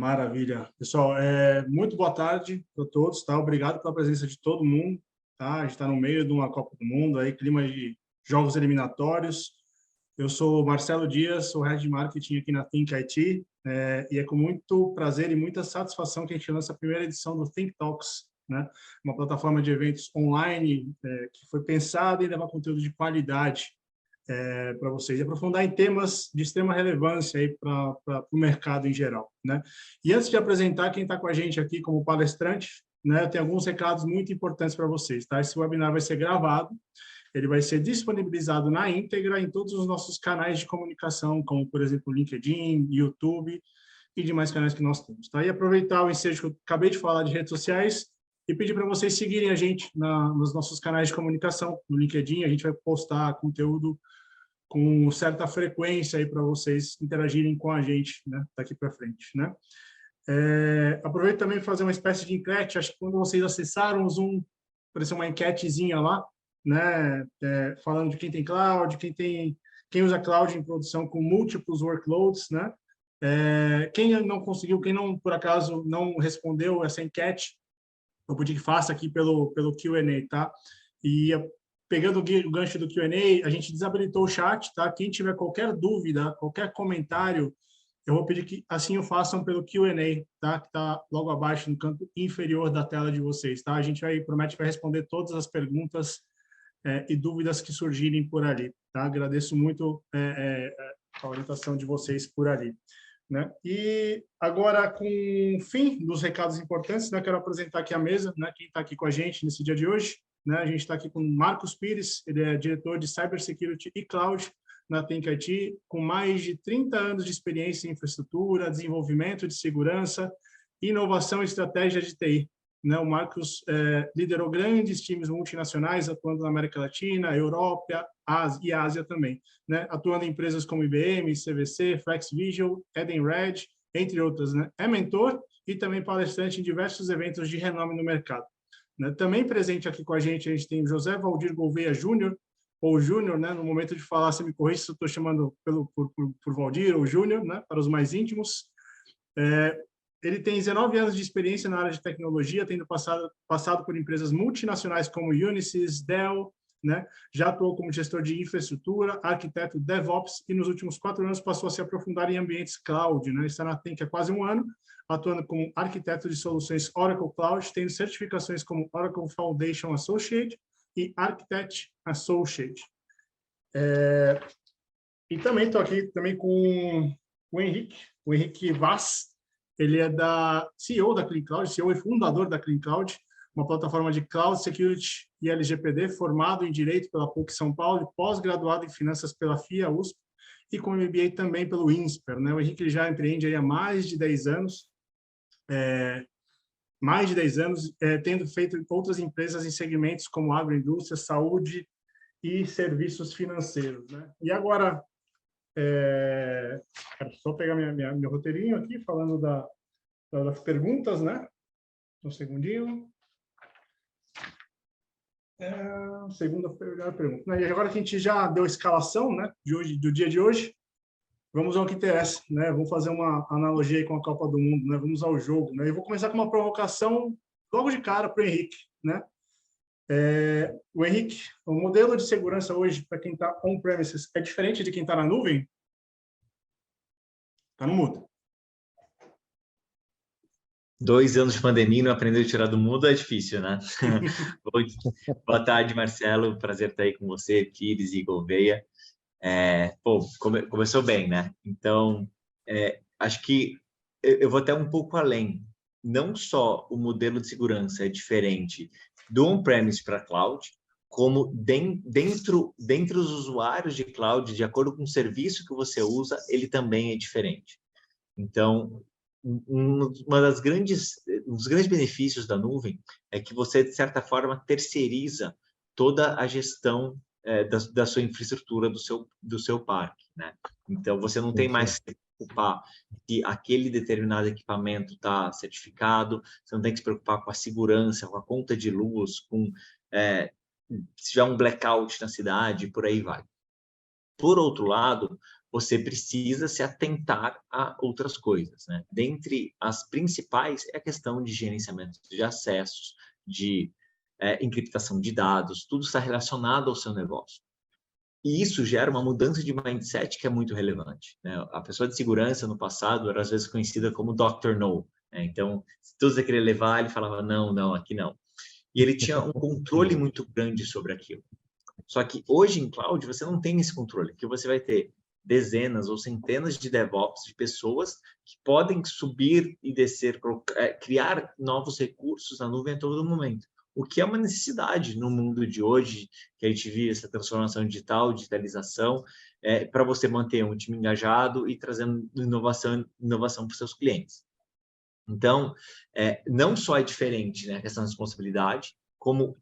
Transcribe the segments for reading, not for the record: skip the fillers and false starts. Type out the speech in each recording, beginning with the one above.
Maravilha. Pessoal, muito boa tarde para todos, tá? Obrigado pela presença de todo mundo, tá? A gente está no meio de uma Copa do Mundo, aí, clima de jogos eliminatórios. Eu sou Marcelo Dias, sou Head de Marketing aqui na Think IT, e é com muito prazer e muita satisfação que a gente lança a primeira edição do Think Talks, né? Uma plataforma de eventos online que foi pensada em levar conteúdo de qualidade para vocês, e aprofundar em temas de extrema relevância para o mercado em geral, né? E antes de apresentar quem está com a gente aqui como palestrante, né, eu tenho alguns recados muito importantes para vocês, tá? Esse webinar vai ser gravado, ele vai ser disponibilizado na íntegra em todos os nossos canais de comunicação, como, por exemplo, LinkedIn, YouTube e demais canais que nós temos, tá? E aproveitar o ensejo que eu acabei de falar de redes sociais e pedir para vocês seguirem a gente nos nossos canais de comunicação. No LinkedIn, a gente vai postar conteúdo com certa frequência aí para vocês interagirem com a gente, né, daqui para frente, né? Aproveito também para fazer uma espécie de enquete. Acho que quando vocês acessaram o Zoom, apareceu uma enquetezinha lá, né, falando de quem tem cloud, quem usa cloud em produção com múltiplos workloads, né? Quem não conseguiu, quem não por acaso não respondeu essa enquete, eu pedi que faça aqui pelo Q&A, tá? E pegando o gancho do Q&A, a gente desabilitou o chat, tá? Quem tiver qualquer dúvida, qualquer comentário, eu vou pedir que assim o façam pelo Q&A, tá? Que está logo abaixo no canto inferior da tela de vocês, tá? A gente promete que vai responder todas as perguntas e dúvidas que surgirem por ali, tá? Agradeço muito a orientação de vocês por ali, né? E agora, com o fim dos recados importantes, né, quero apresentar aqui a mesa, né, quem está aqui com a gente nesse dia de hoje, né? A gente está aqui com o Marcos Pires, ele é diretor de Cybersecurity e Cloud na Think IT, com mais de 30 anos de experiência em infraestrutura, desenvolvimento de segurança, inovação e estratégia de TI. Né? O Marcos liderou grandes times multinacionais, atuando na América Latina, Europa e Ásia também, né? Atuando em empresas como IBM, CVC, FlexVisual, Edenred, entre outras, né? É mentor e também palestrante em diversos eventos de renome no mercado. Né? Também presente aqui com a gente tem o José Valdir Gouveia Júnior, ou Júnior, né? No momento de falar, você me corrige se eu estou chamando por Valdir ou Júnior, né? Para os mais íntimos. Ele tem 19 anos de experiência na área de tecnologia, tendo passado por empresas multinacionais como Unisys, Dell, né? Já atuou como gestor de infraestrutura, arquiteto DevOps e nos últimos 4 anos passou a se aprofundar em ambientes cloud, né? Está na Think há quase um ano, atuando como arquiteto de soluções Oracle Cloud, tendo certificações como Oracle Foundation Associate e Architect Associate. E também estou aqui também com o Henrique Vaz. Ele é CEO da Clean Cloud, CEO e fundador da Clean Cloud, uma plataforma de Cloud Security e LGPD, formado em Direito pela PUC São Paulo e pós-graduado em Finanças pela FIA USP e com MBA também pelo INSPER, né? O Henrique já empreende aí há mais de 10 anos, tendo feito outras empresas em segmentos como agroindústria, saúde e serviços financeiros, né? E agora, quero só pegar meu roteirinho aqui, falando das perguntas, né? Um segundinho. Segunda pergunta. E agora que a gente já deu a escalação, né, do dia de hoje, vamos ao que interessa, né? Vamos fazer uma analogia aí com a Copa do Mundo, né? Vamos ao jogo, né? Eu vou começar com uma provocação logo de cara para o Henrique, né? O Henrique, o modelo de segurança hoje para quem está on-premises é diferente de quem está na nuvem? Está no mudo. 2 anos de pandemia e não aprender a tirar do mudo é difícil, né? Boa tarde, Marcelo. Prazer estar aí com você, Pires e Gouveia. Começou bem, né? Então, acho que eu vou até um pouco além. Não só o modelo de segurança é diferente do on-premise para cloud, como dentro dos usuários de cloud, de acordo com o serviço que você usa, ele também é diferente. Então, um dos grandes benefícios da nuvem é que você, de certa forma, terceiriza toda a gestão da sua infraestrutura, do seu parque, né? Então, você não tem mais que se preocupar se aquele determinado equipamento está certificado, você não tem que se preocupar com a segurança, com a conta de luz, se tiver um blackout na cidade, por aí vai. Por outro lado, você precisa se atentar a outras coisas, né? Dentre as principais é a questão de gerenciamento de acessos, de encriptação de dados, tudo está relacionado ao seu negócio. E isso gera uma mudança de mindset que é muito relevante, né? A pessoa de segurança no passado era às vezes conhecida como Dr. No, né? Então, se todos queriam levar, ele falava não, não, aqui não. E ele tinha um controle muito grande sobre aquilo. Só que hoje em cloud você não tem esse controle, que você vai ter dezenas ou centenas de DevOps, de pessoas que podem subir e descer, criar novos recursos na nuvem a todo momento. O que é uma necessidade no mundo de hoje, que a gente vive essa transformação digital, digitalização, para você manter um time engajado e trazendo inovação para os seus clientes. Então, não só é diferente, né, a questão da responsabilidade, como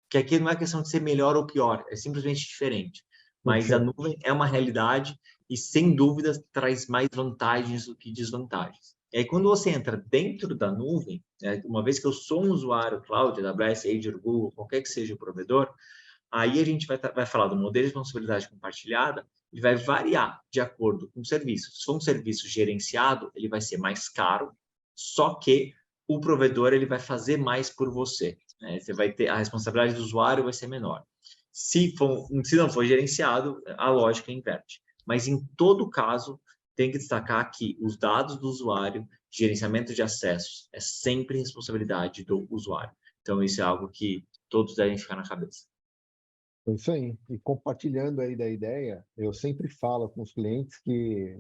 que aqui não é questão de ser melhor ou pior, é simplesmente diferente. Mas a nuvem é uma realidade e, sem dúvida, traz mais vantagens do que desvantagens. E aí, quando você entra dentro da nuvem, né, uma vez que eu sou um usuário cloud, AWS, Azure, Google, qualquer que seja o provedor, aí a gente vai falar do modelo de responsabilidade compartilhada, ele vai variar de acordo com o serviço. Se for um serviço gerenciado, ele vai ser mais caro, só que o provedor ele vai fazer mais por você, né? Você vai ter a responsabilidade do usuário vai ser menor. Se não for gerenciado, a lógica inverte. Mas em todo caso, tem que destacar que os dados do usuário, gerenciamento de acessos, é sempre responsabilidade do usuário. Então, isso é algo que todos devem ficar na cabeça. É isso aí. E compartilhando aí da ideia, eu sempre falo com os clientes que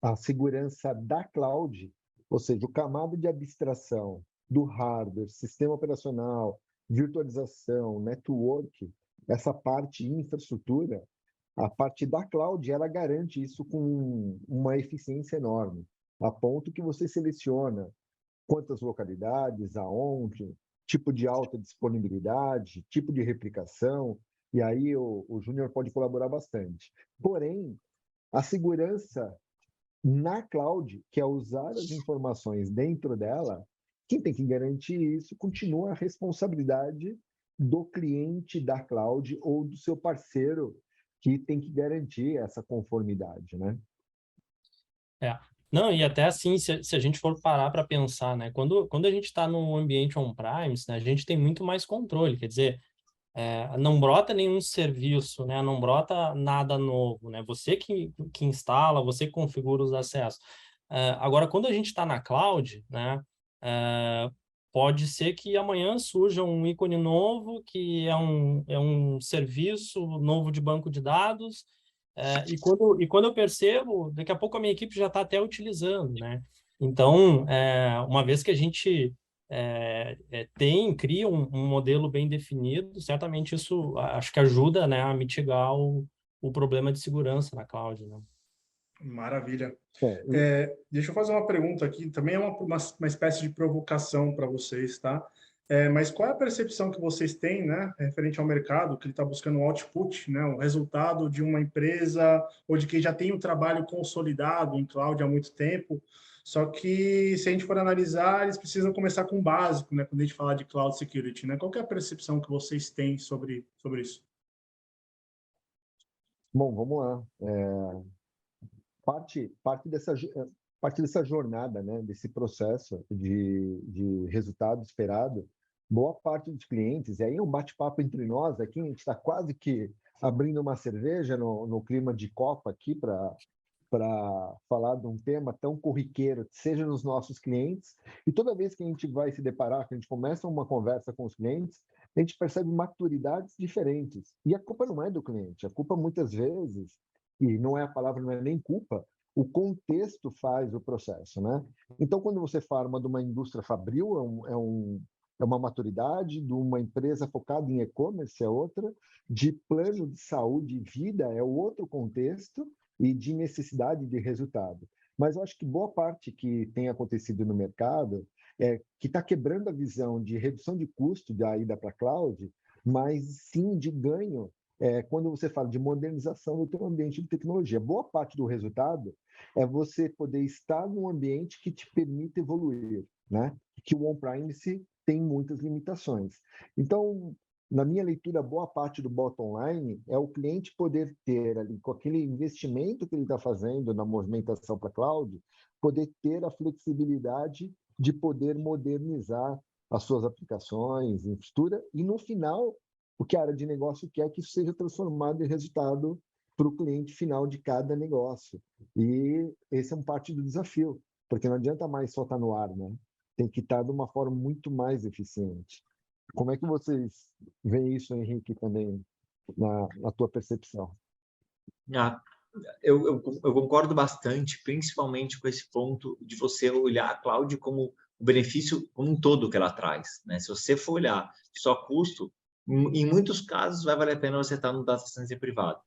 a segurança da cloud, ou seja, o camada de abstração do hardware, sistema operacional, virtualização, network, essa parte infraestrutura, a parte da cloud, ela garante isso com uma eficiência enorme, a ponto que você seleciona quantas localidades, aonde, tipo de alta disponibilidade, tipo de replicação, e aí o Júnior pode colaborar bastante. Porém, a segurança na cloud, que é usar as informações dentro dela, quem tem que garantir isso continua a responsabilidade do cliente da cloud ou do seu parceiro que tem que garantir essa conformidade, né? Não, e até assim, se a gente for parar para pensar, né? Quando a gente está no ambiente on-premise, né, a gente tem muito mais controle, quer dizer, não brota nenhum serviço, né? Não brota nada novo, né? Você que instala, você que configura os acessos. Agora, quando a gente está na cloud, né? Pode ser que amanhã surja um ícone novo, que é um serviço novo de banco de dados, e quando eu percebo, daqui a pouco a minha equipe já está até utilizando, né? Então, uma vez que a gente cria um modelo bem definido, certamente isso acho que ajuda, né, a mitigar o problema de segurança na cloud, né? Maravilha. Deixa eu fazer uma pergunta aqui, também é uma espécie de provocação para vocês, tá? Mas qual é a percepção que vocês têm, né, referente ao mercado, que ele está buscando um output, né, o resultado de uma empresa ou de quem já tem um trabalho consolidado em cloud há muito tempo, só que se a gente for analisar, eles precisam começar com o básico, né, quando a gente fala de cloud security, né? Qual que é a percepção que vocês têm sobre isso? Bom, vamos lá. Parte dessa jornada, né, desse processo de resultado esperado, boa parte dos clientes, e aí é um bate-papo entre nós aqui, a gente está quase que abrindo uma cerveja no clima de Copa aqui para falar de um tema tão corriqueiro, seja nos nossos clientes, e toda vez que a gente vai se deparar, que a gente começa uma conversa com os clientes, a gente percebe maturidades diferentes. E a culpa não é do cliente, a culpa muitas vezes, e não é a palavra, não é nem culpa, o contexto faz o processo, né? Então, quando você fala de uma indústria fabril, é uma maturidade, de uma empresa focada em e-commerce é outra, de plano de saúde e vida é outro contexto, e de necessidade de resultado. Mas eu acho que boa parte que tem acontecido no mercado que está quebrando a visão de redução de custo da ida para a cloud, mas sim de ganho quando você fala de modernização do teu ambiente de tecnologia. Boa parte do resultado é você poder estar num ambiente que te permite evoluir, né? Que o on-premise tem muitas limitações. Então, na minha leitura, boa parte do bottom line é o cliente poder ter ali, com aquele investimento que ele está fazendo na movimentação para cloud, poder ter a flexibilidade de poder modernizar as suas aplicações, infraestrutura, e no final, o que a área de negócio quer que isso seja transformado em resultado para o cliente final de cada negócio. E esse é um parte do desafio, porque não adianta mais só estar no ar, né? Tem que estar de uma forma muito mais eficiente. Como é que vocês veem isso, Henrique, também, na tua percepção? Ah, eu concordo bastante, principalmente com esse ponto de você olhar a cloud como o benefício como um todo que ela traz, né? Se você for olhar só custo, em muitos casos vai valer a pena você estar no data center privado.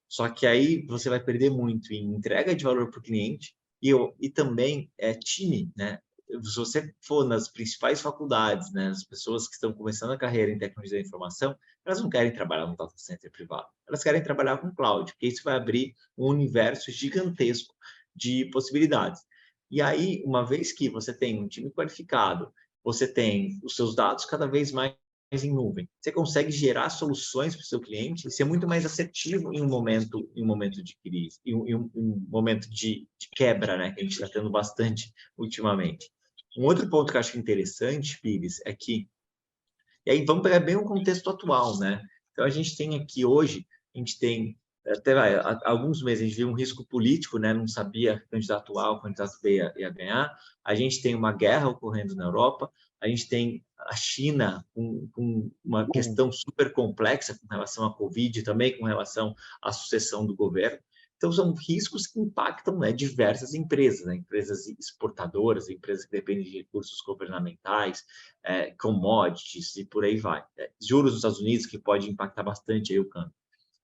Só que aí você vai perder muito em entrega de valor para o cliente e também time, né? Se você for nas principais faculdades, né, as pessoas que estão começando a carreira em tecnologia da informação, elas não querem trabalhar no data center privado, elas querem trabalhar com cloud, porque isso vai abrir um universo gigantesco de possibilidades. E aí, uma vez que você tem um time qualificado, você tem os seus dados cada vez mais em nuvem, você consegue gerar soluções para o seu cliente e ser muito mais assertivo em um momento de crise, em um momento de quebra, né, que a gente está tendo bastante ultimamente. Um outro ponto que eu acho interessante, Pires, é que, e aí vamos pegar bem o contexto atual, né? Então, a gente tem aqui hoje, a gente tem, até há alguns meses, a gente viu um risco político, né? Não sabia o candidato A, o candidato B ia ganhar. A gente tem uma guerra ocorrendo na Europa, a gente tem a China com uma questão super complexa com relação à Covid, também com relação à sucessão do governo. Então, são riscos que impactam, né, diversas empresas, né? Empresas exportadoras, empresas que dependem de recursos governamentais, commodities e por aí vai. Juros dos Estados Unidos, que pode impactar bastante aí o câmbio.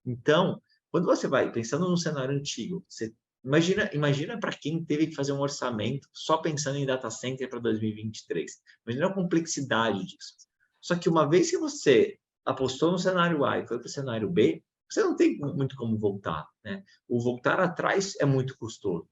Então, quando você vai pensando no cenário antigo, você imagina para quem teve que fazer um orçamento só pensando em data center para 2023. Imagina a complexidade disso. Só que uma vez que você apostou no cenário A e foi para o cenário B, você não tem muito como voltar, né? O voltar atrás é muito custoso.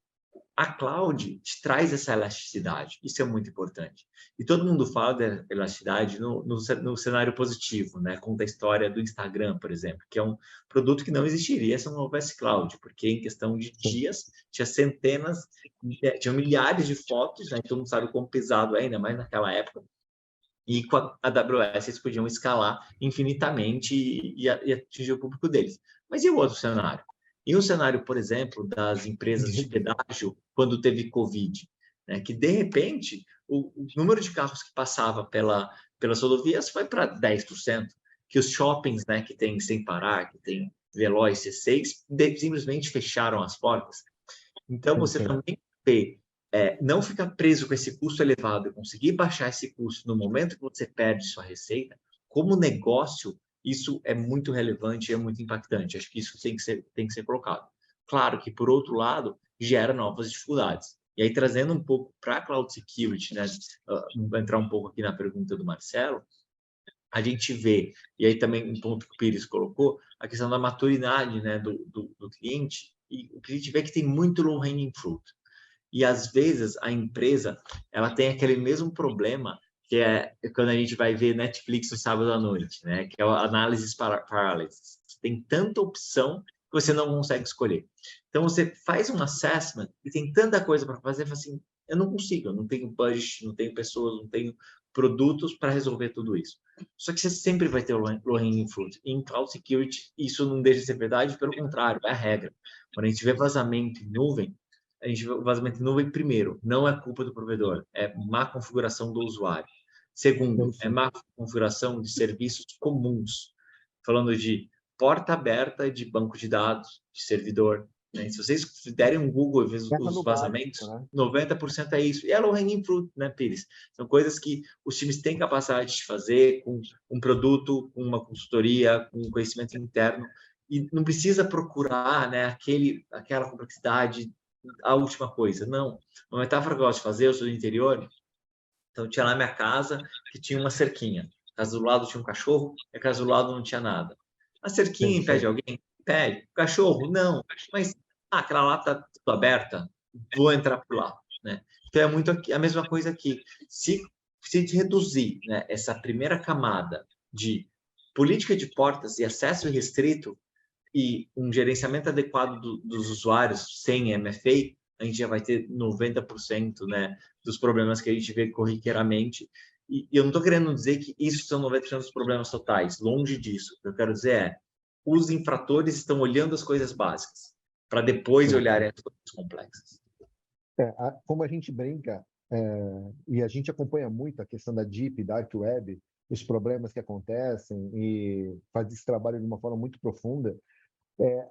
A cloud te traz essa elasticidade, isso é muito importante. E todo mundo fala da elasticidade no cenário positivo, né? Conta a história do Instagram, por exemplo, que é um produto que não existiria se não houvesse cloud, porque em questão de dias tinha centenas, tinha milhares de fotos, né? Todo mundo sabe o quão pesado é, ainda mais naquela época. E com a AWS eles podiam escalar infinitamente e atingir o público deles. Mas e o outro cenário? E o cenário, por exemplo, das empresas de pedágio quando teve Covid, né? Que de repente o número de carros que passava pelas rodovias foi para 10%, que os shoppings, né, que tem Sem Parar, que tem Veloz, C6, simplesmente fecharam as portas. Então você também vê não ficar preso com esse custo elevado e conseguir baixar esse custo no momento que você perde sua receita, como negócio, isso é muito relevante e é muito impactante. Acho que isso tem que ser colocado. Claro que, por outro lado, gera novas dificuldades. E aí, trazendo um pouco para a Cloud Security, né, vou entrar um pouco aqui na pergunta do Marcelo, a gente vê, e aí também um ponto que o Pires colocou, a questão da maturidade, né, do cliente, e o que a gente vê que tem muito low-hanging fruit. E às vezes a empresa ela tem aquele mesmo problema que é quando a gente vai ver Netflix no sábado à noite, né? Que é a análise paralysis. Tem tanta opção que você não consegue escolher. Então você faz um assessment e tem tanta coisa para fazer, fala assim, eu não consigo, eu não tenho budget, não tenho pessoas, não tenho produtos para resolver tudo isso. Só que você sempre vai ter o low-hanging fruit. E em Cloud Security, isso não deixa de ser verdade, pelo contrário, é a regra. Quando a gente vê vazamento em nuvem, a gente vê o vazamento em nuvem, primeiro, não é culpa do provedor, é má configuração do usuário. Segundo, é má configuração de serviços comuns, falando de porta aberta de banco de dados, de servidor. Né? Se vocês derem um Google e ver os vazamentos, básico, né? 90% é isso. E é low-hanging fruit, né, Pires? São coisas que os times têm capacidade de fazer com um produto, com uma consultoria, com um conhecimento interno, e não precisa procurar, né, aquela complexidade, a última coisa. Não. Uma metáfora que eu gosto de fazer, eu sou do interior, então tinha lá minha casa, que tinha uma cerquinha. A casa do lado tinha um cachorro, e a casa do lado não tinha nada. A cerquinha impede alguém? Impede. O cachorro? Não. Mas aquela lá está tudo aberta, vou entrar por lá. Né? Então é muito a mesma coisa aqui. Se reduzir, né, essa primeira camada de política de portas e acesso restrito e um gerenciamento adequado dos usuários sem MFA, a gente já vai ter 90%, né, dos problemas que a gente vê corriqueiramente. E eu não estou querendo dizer que isso são 90% dos problemas totais, longe disso. O que eu quero dizer é, os infratores estão olhando as coisas básicas, para depois olharem as coisas complexas. Como a gente brinca, e a gente acompanha muito a questão da Deep, Dark Web, os problemas que acontecem, e faz esse trabalho de uma forma muito profunda,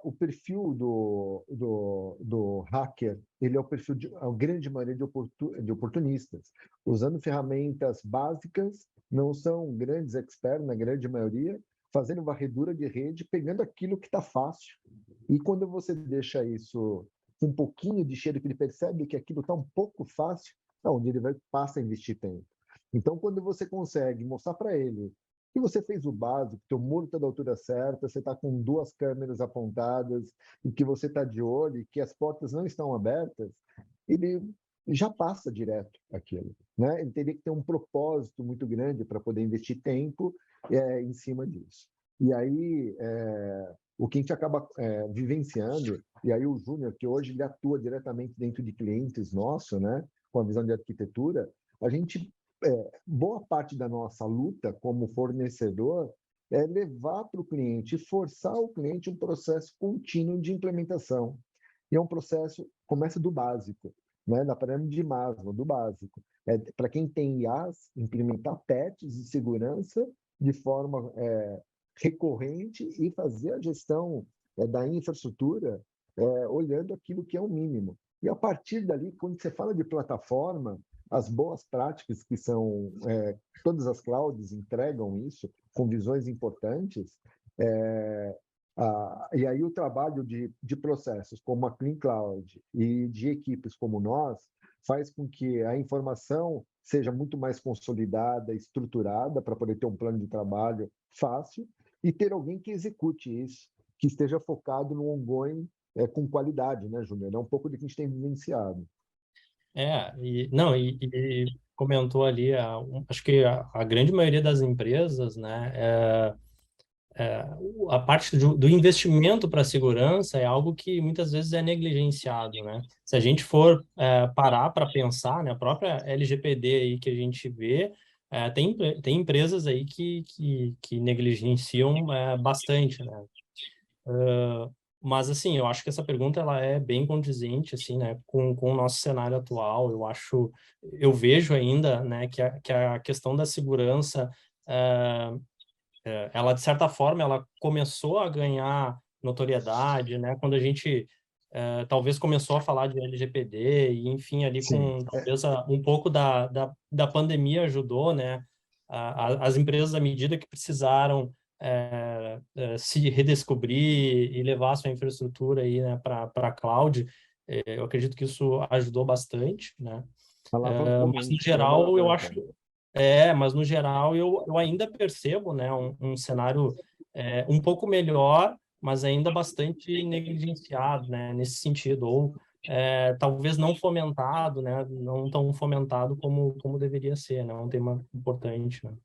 o perfil do hacker, ele é o perfil de a grande maioria de oportunistas, usando ferramentas básicas, não são grandes experts na grande maioria, fazendo varredura de rede, pegando aquilo que está fácil. E quando você deixa isso com um pouquinho de cheiro, que ele percebe que aquilo está um pouco fácil, é onde ele passa a investir tempo. Então, quando você consegue mostrar para ele que você fez o básico, que o muro está da altura certa, você está com 2 câmeras apontadas e que você está de olho e que as portas não estão abertas, ele já passa direto aquilo, né? Ele teria que ter um propósito muito grande para poder investir tempo em cima disso. E aí, o que a gente acaba vivenciando, e aí o Júnior, que hoje ele atua diretamente dentro de clientes nossos, né, com a visão de arquitetura, a gente boa parte da nossa luta como fornecedor é levar para o cliente, forçar o cliente um processo contínuo de implementação. E é um processo, começa do básico, né? Na pirâmide de Maslow, do básico. Para quem tem IaaS, implementar patches de segurança de forma recorrente e fazer a gestão da infraestrutura olhando aquilo que é o mínimo. E a partir dali, quando você fala de plataforma, as boas práticas que são, todas as clouds entregam isso, com visões importantes, e aí o trabalho de processos como a Clean Cloud e de equipes como nós, faz com que a informação seja muito mais consolidada, estruturada, para poder ter um plano de trabalho fácil, e ter alguém que execute isso, que esteja focado no ongoing com qualidade, né, Júnior? É um pouco do que a gente tem vivenciado. E comentou ali, acho que a grande maioria das empresas, né, a parte do investimento para a segurança é algo que muitas vezes é negligenciado, né? Se a gente for parar para pensar, né, a própria LGPD aí que a gente vê, tem empresas aí que negligenciam bastante, né? Mas, assim, eu acho que essa pergunta ela é bem condizente, assim, né, com o nosso cenário atual. Eu vejo ainda, né, que a questão da segurança, ela, de certa forma, ela começou a ganhar notoriedade, né, quando a gente talvez começou a falar de LGPD, e, enfim, ali talvez um pouco da pandemia ajudou, né, as empresas, à medida que precisaram se redescobrir e levar a sua infraestrutura aí, né, para a cloud, eu acredito que isso ajudou bastante, né? Mas no geral eu acho, mas no geral eu ainda percebo, né, um cenário um pouco melhor, mas ainda bastante negligenciado, né, nesse sentido, ou talvez não fomentado, né, não tão fomentado como deveria ser, né, um tema importante, né?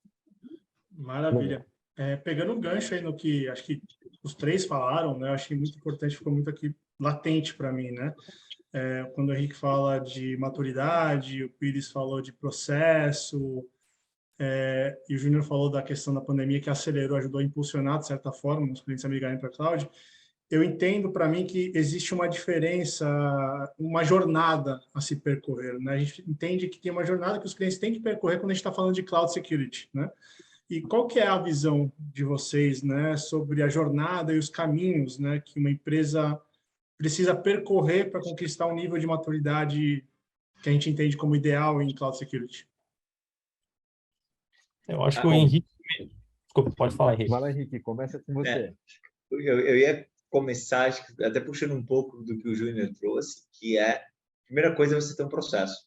Maravilha. Pegando um gancho aí no que acho que os 3 falaram, né? Eu achei muito importante, ficou muito aqui latente para mim, né? Quando o Henrique fala de maturidade, o Pires falou de processo, e o Júnior falou da questão da pandemia que acelerou, ajudou a impulsionar, de certa forma, os clientes a migrarem para a cloud. Eu entendo, para mim, que existe uma diferença, uma jornada a se percorrer, né? A gente entende que tem uma jornada que os clientes têm que percorrer quando a gente está falando de cloud security, né? E qual que é a visão de vocês, né, sobre a jornada e os caminhos, né, que uma empresa precisa percorrer para conquistar um nível de maturidade que a gente entende como ideal em cloud security? Eu acho que o Henrique... Desculpa, pode falar, Henrique. Vai lá, Henrique, começa com você. Eu ia começar, acho que até puxando um pouco do que o Júnior trouxe, que a primeira coisa é você ter um processo.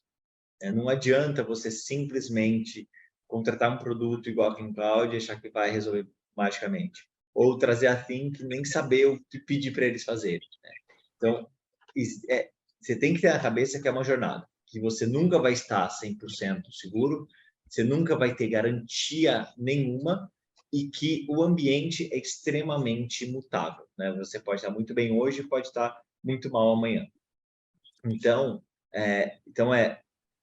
Não adianta você simplesmente contratar um produto igual a Clean Cloud e achar que vai resolver magicamente. Ou trazer a Think e nem saber o que pedir para eles fazerem, né? Então, você tem que ter na cabeça que é uma jornada, que você nunca vai estar 100% seguro, você nunca vai ter garantia nenhuma, e que o ambiente é extremamente mutável, né? Você pode estar muito bem hoje, pode estar muito mal amanhã. Então,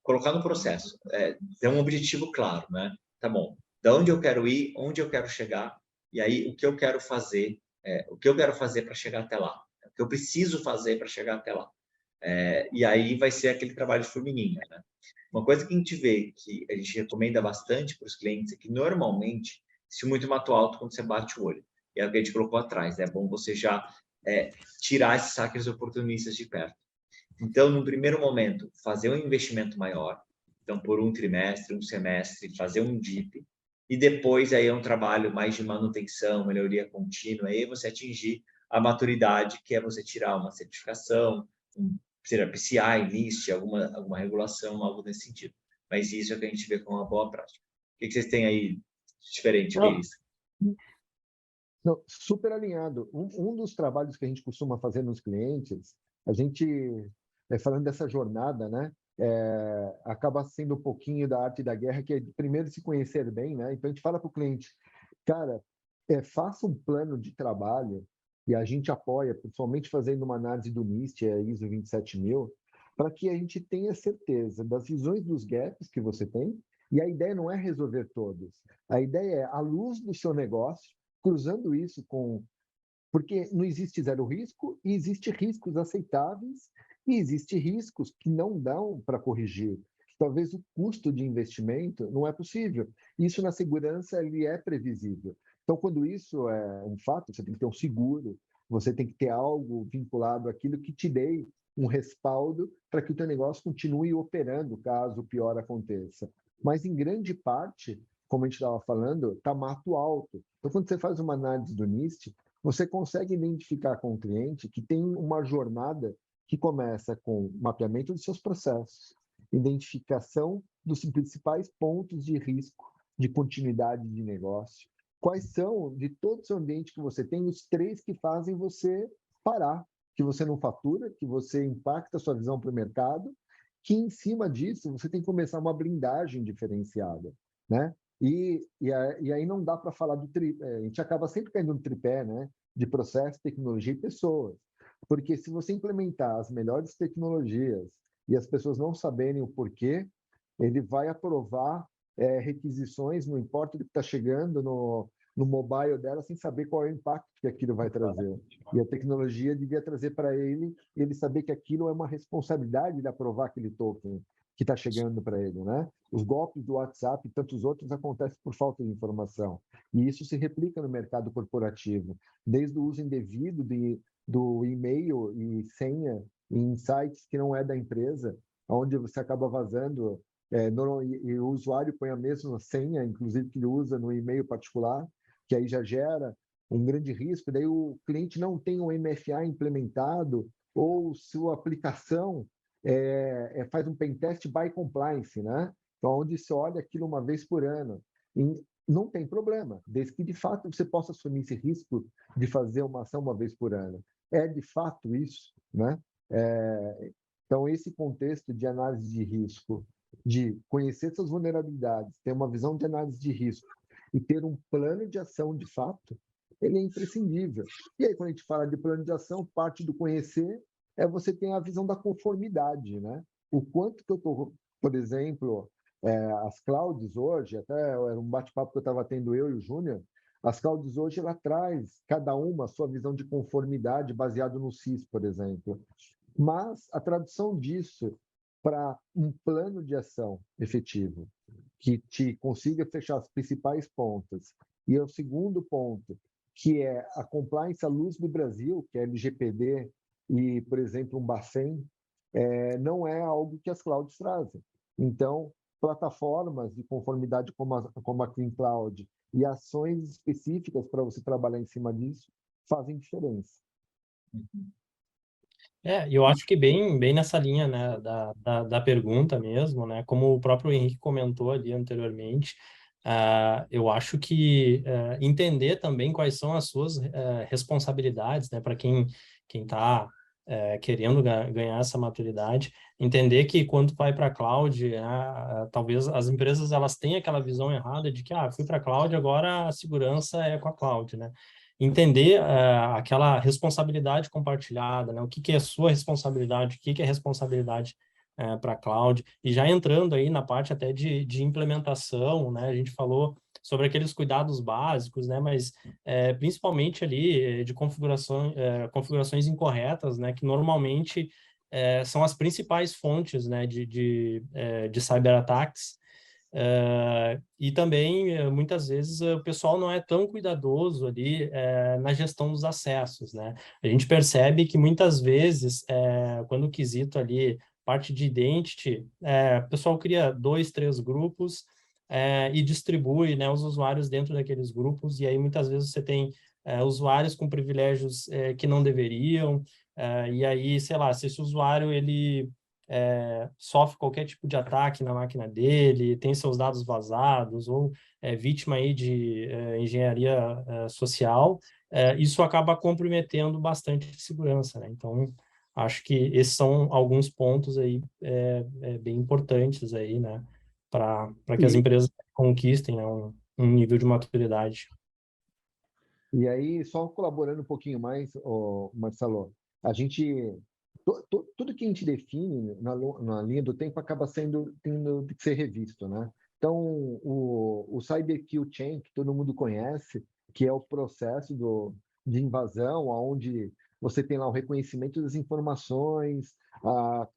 colocar no processo, ter um objetivo claro, né? Tá bom, de onde eu quero ir, onde eu quero chegar, e aí o que eu quero fazer, para chegar até lá, o que eu preciso fazer para chegar até lá. E aí vai ser aquele trabalho de formiguinha, né? Uma coisa que a gente vê, que a gente recomenda bastante para os clientes, é que normalmente se muito mato alto quando você bate o olho. E é o que a gente colocou atrás, né? É bom você já tirar esses hackers oportunistas de perto. Então, no primeiro momento, fazer um investimento maior, então por um trimestre, um semestre, fazer um DIP, e depois aí é um trabalho mais de manutenção, melhoria contínua, aí você atingir a maturidade, que é você tirar uma certificação, seja PCI, NIST, alguma regulação, algo nesse sentido. Mas isso é o que a gente vê como uma boa prática. O que vocês têm aí de diferente que isso? Não, super alinhado. Um dos trabalhos que a gente costuma fazer nos clientes, a gente, falando dessa jornada, né, acaba sendo um pouquinho da arte da guerra, que é primeiro se conhecer bem, né? Então a gente fala para o cliente, cara, faça um plano de trabalho, e a gente apoia, principalmente fazendo uma análise do NIST, ISO 27000, para que a gente tenha certeza das visões dos gaps que você tem, e a ideia não é resolver todos. A ideia é, à luz do seu negócio, cruzando isso com... Porque não existe zero risco, e existe riscos aceitáveis, e existe riscos que não dão para corrigir. Talvez o custo de investimento não é possível. Isso na segurança ele é previsível. Então, quando isso é um fato, você tem que ter um seguro, você tem que ter algo vinculado àquilo que te dê um respaldo para que o teu negócio continue operando caso o pior aconteça. Mas, em grande parte, como a gente estava falando, está mato alto. Então, quando você faz uma análise do NIST, você consegue identificar com o cliente que tem uma jornada que começa com mapeamento dos seus processos, identificação dos principais pontos de risco de continuidade de negócio, quais são, de todo o seu ambiente que você tem, os 3 que fazem você parar, que você não fatura, que você impacta a sua visão para o mercado, que em cima disso você tem que começar uma blindagem diferenciada, né? E aí não dá para falar do tripé, a gente acaba sempre caindo no tripé, né? De processo, tecnologia e pessoas. Porque se você implementar as melhores tecnologias e as pessoas não saberem o porquê, ele vai aprovar requisições, não importa o que está chegando no mobile dela, sem saber qual é o impacto que aquilo vai trazer. E a tecnologia devia trazer para ele saber que aquilo é uma responsabilidade de aprovar aquele token que está chegando para ele, né? Os golpes do WhatsApp e tantos outros acontecem por falta de informação. E isso se replica no mercado corporativo, desde o uso indevido do e-mail e senha em sites que não é da empresa, onde você acaba vazando, e o usuário põe a mesma senha, inclusive que ele usa no e-mail particular, que aí já gera um grande risco, daí o cliente não tem um MFA implementado, ou sua aplicação faz um pentest by compliance, né? Então, onde se olha aquilo uma vez por ano. E não tem problema, desde que de fato você possa assumir esse risco de fazer uma ação uma vez por ano. É de fato isso, né? Então, esse contexto de análise de risco, de conhecer suas vulnerabilidades, ter uma visão de análise de risco e ter um plano de ação de fato, ele é imprescindível. E aí, quando a gente fala de plano de ação, parte do conhecer você ter a visão da conformidade, né? O quanto que eu estou, por exemplo, as clouds hoje, até era um bate-papo que eu estava tendo eu e o Júnior, as clouds hoje, ela traz cada uma a sua visão de conformidade baseado no CIS, por exemplo. Mas a tradução disso para um plano de ação efetivo, que te consiga fechar as principais pontas. E o segundo ponto, que é a compliance à luz do Brasil, que é LGPD e, por exemplo, um Bacen, não é algo que as clouds trazem. Então, plataformas de conformidade como a Clean Cloud e ações específicas para você trabalhar em cima disso fazem diferença. Eu acho que bem nessa linha, né, da pergunta mesmo, né, como o próprio Henrique comentou ali anteriormente, eu acho que entender também quais são as suas responsabilidades, né, para quem está querendo ganhar essa maturidade, entender que quando vai para a cloud, talvez as empresas elas tenham aquela visão errada de que fui para a cloud, agora a segurança é com a cloud, né? Entender aquela responsabilidade compartilhada, né? O que é sua responsabilidade, o que é responsabilidade para a cloud, e já entrando aí na parte até de implementação, né? A gente falou sobre aqueles cuidados básicos, né? Mas principalmente ali de configurações incorretas, né? Que normalmente são as principais fontes, né? De cyberataques. E também, muitas vezes, o pessoal não é tão cuidadoso ali na gestão dos acessos, né? A gente percebe que muitas vezes, quando o quesito ali, parte de identity, o pessoal cria 2, 3 grupos e distribui, né, os usuários dentro daqueles grupos, e aí muitas vezes você tem usuários com privilégios que não deveriam, e aí, sei lá, se esse usuário, ele sofre qualquer tipo de ataque na máquina dele, tem seus dados vazados, ou é vítima aí de engenharia social, isso acaba comprometendo bastante a segurança, né? Então, acho que esses são alguns pontos aí bem importantes aí, né? Para que as empresas conquistem, né, um nível de maturidade. E aí, só colaborando um pouquinho mais, Marcelo, a gente tudo que a gente define na linha do tempo acaba tendo que ser revisto, né? Então, o Cyber Kill Chain, que todo mundo conhece, que é o processo de invasão, onde você tem lá o reconhecimento das informações, a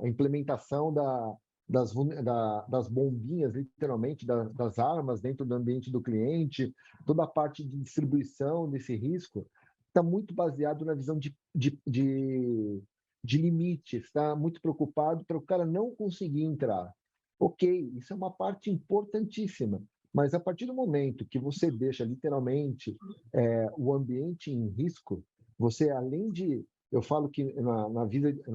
implementação das bombinhas, literalmente, das armas dentro do ambiente do cliente, toda a parte de distribuição desse risco, está muito baseado na visão de limites, está muito preocupado para o cara não conseguir entrar. Ok, isso é uma parte importantíssima, mas a partir do momento que você deixa literalmente o ambiente em risco, você além de, eu falo que na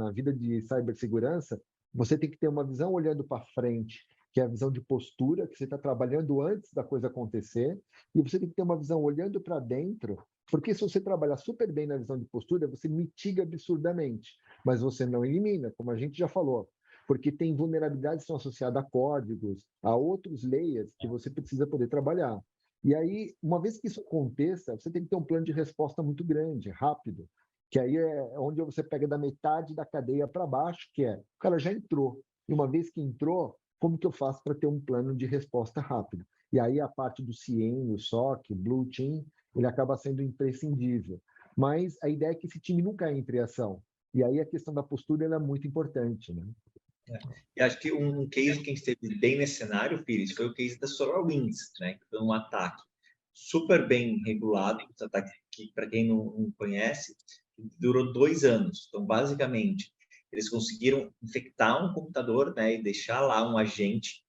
vida de cibersegurança, você tem que ter uma visão olhando para frente, que é a visão de postura, que você está trabalhando antes da coisa acontecer, e você tem que ter uma visão olhando para dentro, porque se você trabalhar super bem na visão de postura, você mitiga absurdamente, mas você não elimina, como a gente já falou, porque tem vulnerabilidades que são associadas a códigos, a outros layers que você precisa poder trabalhar. E aí, uma vez que isso aconteça, você tem que ter um plano de resposta muito grande, rápido, que aí é onde você pega da metade da cadeia para baixo, que é, o cara já entrou, e uma vez que entrou, como que eu faço para ter um plano de resposta rápido? E aí a parte do CIEM, o SOC, o Blue Team, ele acaba sendo imprescindível. Mas a ideia é que esse time nunca entre em ação. E aí a questão da postura é muito importante, né? E acho que um case que a gente teve bem nesse cenário, Pires, foi o case da SolarWinds, né? Que foi um ataque super bem regulado, um ataque que, para quem não conhece, durou 2 anos. Então, basicamente, eles conseguiram infectar um computador, né, e deixar lá um agente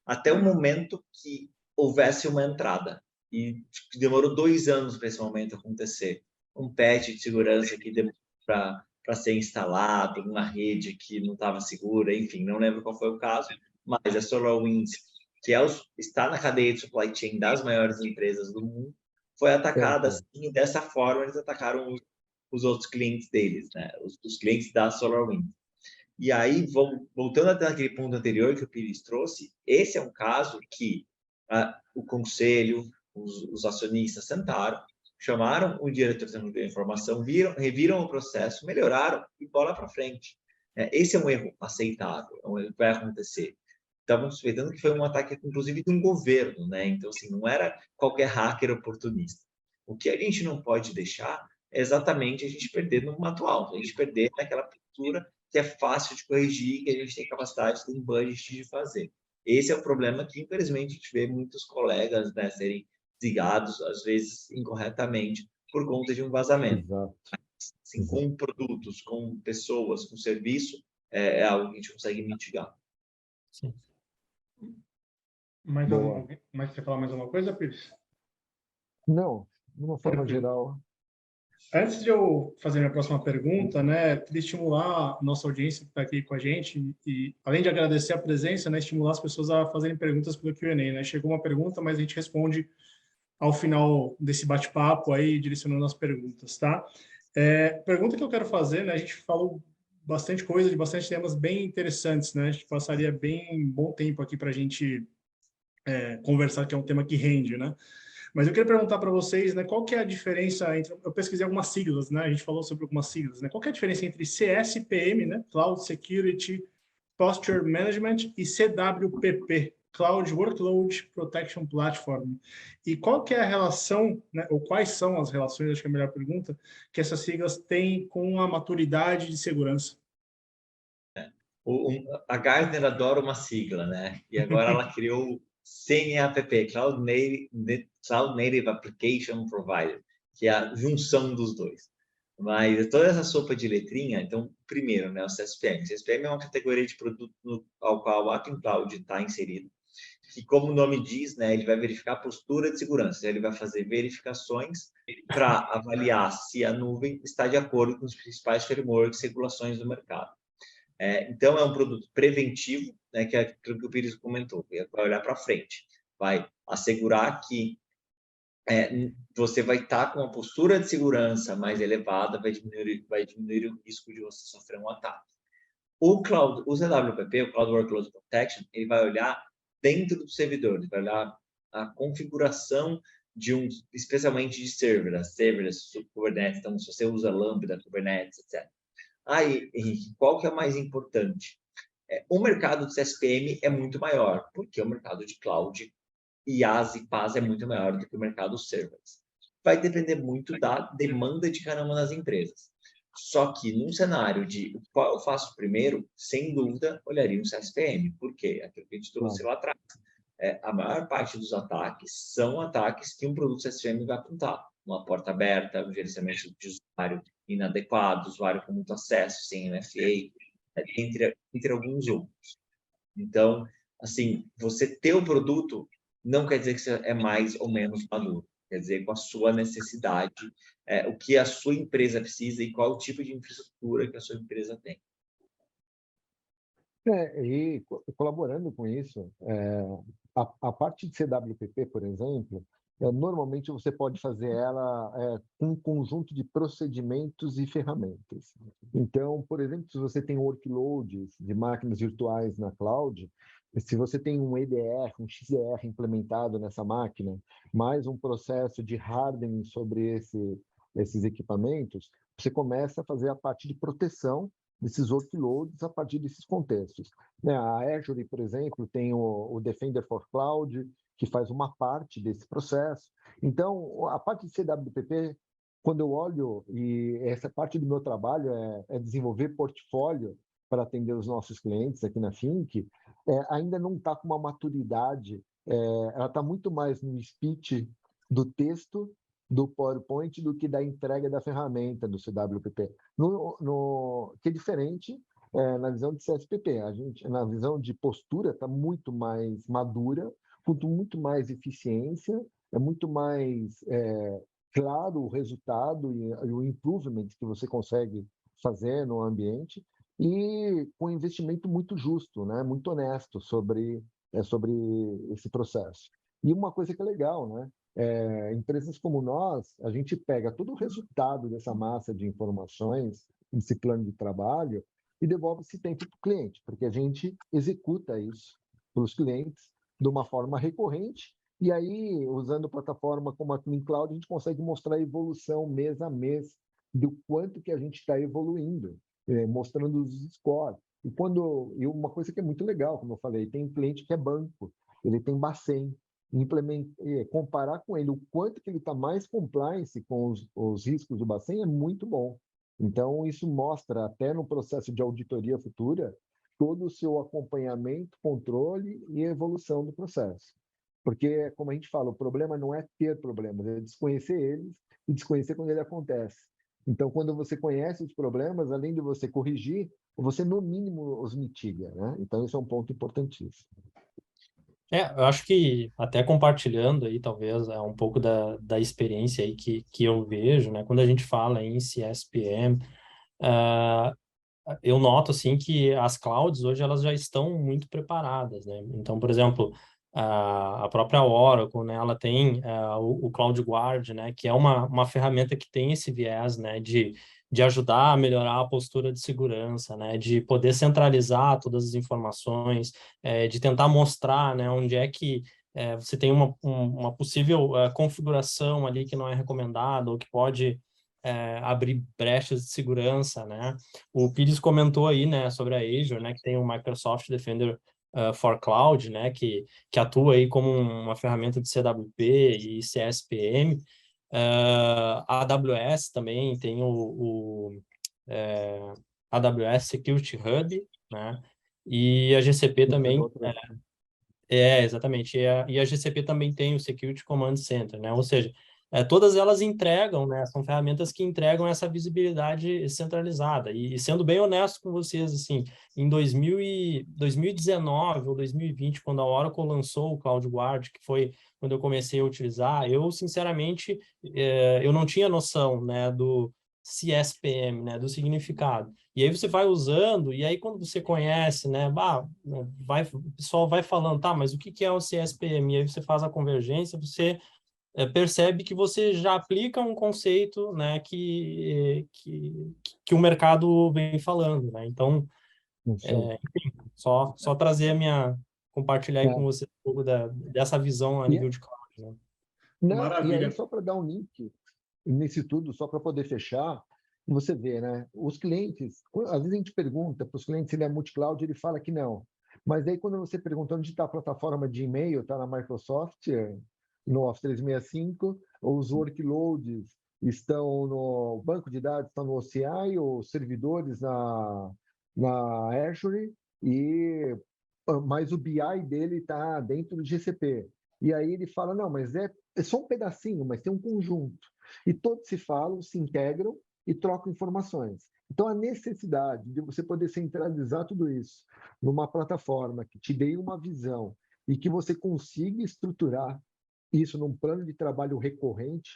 até o momento que houvesse uma entrada. E demorou 2 anos para esse momento acontecer. Um patch de segurança que demorou para ser instalado, uma rede que não estava segura, enfim, não lembro qual foi o caso, mas a SolarWinds, que está na cadeia de supply chain das maiores empresas do mundo, foi atacada assim, e dessa forma eles atacaram os outros clientes deles, né? Os clientes da SolarWinds. E aí, voltando até aquele ponto anterior que o Pires trouxe, esse é um caso que o conselho, os acionistas sentaram, chamaram o diretor de informação, reviram o processo, melhoraram e bola para frente. Esse é um erro aceitável, é um erro que vai acontecer. Estavam suspeitando que foi um ataque, inclusive, de um governo, né? Então, assim, não era qualquer hacker oportunista. O que a gente não pode deixar é exatamente a gente perder no atual, a gente perder naquela cultura que é fácil de corrigir, que a gente tem capacidade, tem budget de fazer. Esse é o problema que, infelizmente, a gente vê muitos colegas, né, serem desligados, às vezes incorretamente, por conta de um vazamento. Exato. Assim, com produtos, com pessoas, com serviço, é algo que a gente consegue mitigar. Sim. Mas você falar mais alguma coisa, Pires? Não, de uma forma geral. Antes de eu fazer minha próxima pergunta, né, queria estimular a nossa audiência que está aqui com a gente e, além de agradecer a presença, né, estimular as pessoas a fazerem perguntas pelo Q&A, né? Chegou uma pergunta, mas a gente responde ao final desse bate-papo aí, direcionando as perguntas, tá? Pergunta que eu quero fazer, né? A gente falou bastante coisa, de bastante temas bem interessantes, né? A gente passaria bem bom tempo aqui para a gente conversar, que é um tema que rende, né? Mas eu queria perguntar para vocês, né, qual que é a diferença entre... Eu pesquisei algumas siglas, né? A gente falou sobre algumas siglas, né? Qual que é a diferença entre CSPM, né? Cloud Security Posture Management, e CWPP, Cloud Workload Protection Platform. E qual que é a relação, né, ou quais são as relações, acho que é a melhor pergunta, que essas siglas têm com a maturidade de segurança? A Gartner adora uma sigla, né? E agora ela criou CNAPP, Cloud Native Application Provider, que é a junção dos dois. Mas toda essa sopa de letrinha, então, primeiro, né, o CSPM. O CSPM é uma categoria de produto ao qual o Atom Cloud está inserido, que, como o nome diz, né, ele vai verificar a postura de segurança, ele vai fazer verificações para avaliar se a nuvem está de acordo com os principais frameworks e regulações do mercado. Então, é um produto preventivo, né, que é aquilo que o Pires comentou, que vai olhar para frente, vai assegurar que você vai estar com uma postura de segurança mais elevada, vai diminuir o risco de você sofrer um ataque. O CWPP, o Cloud Workload Protection, ele vai olhar dentro do servidor, ele vai olhar a configuração especialmente de serverless, Kubernetes, então se você usa Lambda, Kubernetes, etc. Aí, Henrique, qual que é o mais importante? O mercado de CSPM é muito maior, porque o mercado de cloud, IaaS e PaaS é muito maior do que o mercado serverless. Vai depender muito da demanda de cada uma das empresas. Só que num cenário de qual eu faço primeiro, sem dúvida, olharia um CSPM. Por quê? Aquilo que a gente trouxe lá atrás. A maior parte dos ataques são ataques que um produto CSPM vai apontar. Uma porta aberta, um gerenciamento de usuário inadequado, usuário com muito acesso, sem MFA, entre alguns outros. Então, assim, você ter o produto não quer dizer que você é mais ou menos maduro. Quer dizer, com a sua necessidade, o que a sua empresa precisa e qual o tipo de infraestrutura que a sua empresa tem. E colaborando com isso, a parte de CWPP, por exemplo, normalmente você pode fazer ela com um conjunto de procedimentos e ferramentas. Então, por exemplo, se você tem workloads de máquinas virtuais na cloud, se você tem um EDR, um XDR implementado nessa máquina, mais um processo de hardening sobre esses equipamentos, você começa a fazer a parte de proteção desses workloads a partir desses contextos. A Azure, por exemplo, tem o Defender for Cloud, que faz uma parte desse processo. Então, a parte de CWPP, quando eu olho, e essa parte do meu trabalho é desenvolver portfólio para atender os nossos clientes aqui na Fink, ainda não está com uma maturidade, ela está muito mais no speech do texto, do PowerPoint, do que da entrega da ferramenta do CWPP. Que é diferente na visão de CSPP. Na visão de postura, está muito mais madura, com muito mais eficiência, é muito mais claro o resultado e o improvement que você consegue fazer no ambiente, e com investimento muito justo, né? Muito honesto sobre esse processo. E uma coisa que é legal, né? Empresas como nós, a gente pega todo o resultado dessa massa de informações, desse plano de trabalho, e devolve esse tempo para o cliente, porque a gente executa isso para os clientes de uma forma recorrente, e aí, usando plataforma como a Clean Cloud, a gente consegue mostrar a evolução mês a mês do quanto que a gente está evoluindo, mostrando os scores. E uma coisa que é muito legal, como eu falei, tem um cliente que é banco, ele tem Bacen, comparar com ele o quanto que ele está mais compliance com os riscos do Bacen é muito bom. Então, isso mostra, até no processo de auditoria futura, todo o seu acompanhamento, controle e evolução do processo. Porque, como a gente fala, o problema não é ter problemas, é desconhecer eles e desconhecer quando ele acontece. Então, quando você conhece os problemas, além de você corrigir, você, no mínimo, os mitiga, né? Então, isso é um ponto importantíssimo. Eu acho que, até compartilhando aí, talvez, um pouco da experiência aí que eu vejo, né? Quando a gente fala em CSPM, eu noto, assim, que as clouds hoje, elas já estão muito preparadas, né? Então, por exemplo, A própria Oracle, né, ela tem o CloudGuard, né, que é uma ferramenta que tem esse viés, né, de ajudar a melhorar a postura de segurança, né, de poder centralizar todas as informações, de tentar mostrar, né, onde é que você tem uma possível configuração ali que não é recomendada ou que pode abrir brechas de segurança, né. O Pires comentou aí, né, sobre a Azure, né, que tem o Microsoft Defender for Cloud, né, que atua aí como uma ferramenta de CWP e CSPM. A AWS também tem o AWS Security Hub, né, e a GCP também exatamente. E a GCP também tem o Security Command Center, né? Ou seja, todas elas entregam, né? São ferramentas que entregam essa visibilidade centralizada. E sendo bem honesto com vocês, assim, em 2019 ou 2020, quando a Oracle lançou o CloudGuard, que foi quando eu comecei a utilizar, eu, sinceramente, eu não tinha noção, né, do CSPM, né, do significado. E aí você vai usando, e aí quando você conhece, né, o pessoal vai falando, tá, mas o que é o CSPM? E aí você faz a convergência, você percebe que você já aplica um conceito, né, que o mercado vem falando, né? Então, enfim, só trazer compartilhar aí com você um pouco dessa visão a nível de cloud, né? Não, e aí, Maravilha. só para dar um link nisso tudo, só para poder fechar, você vê, né? Os clientes, às vezes a gente pergunta para os clientes se ele é multi-cloud, ele fala que não. Mas aí, quando você pergunta onde está a plataforma de e-mail, está na Microsoft, no Office 365, ou os workloads estão no banco de dados, estão no OCI, ou servidores na Azure, mas o BI dele está dentro do GCP. E aí ele fala, não, mas é só um pedacinho, mas tem um conjunto. E todos se falam, se integram e trocam informações. Então, a necessidade de você poder centralizar tudo isso numa plataforma que te dê uma visão e que você consiga estruturar isso num plano de trabalho recorrente,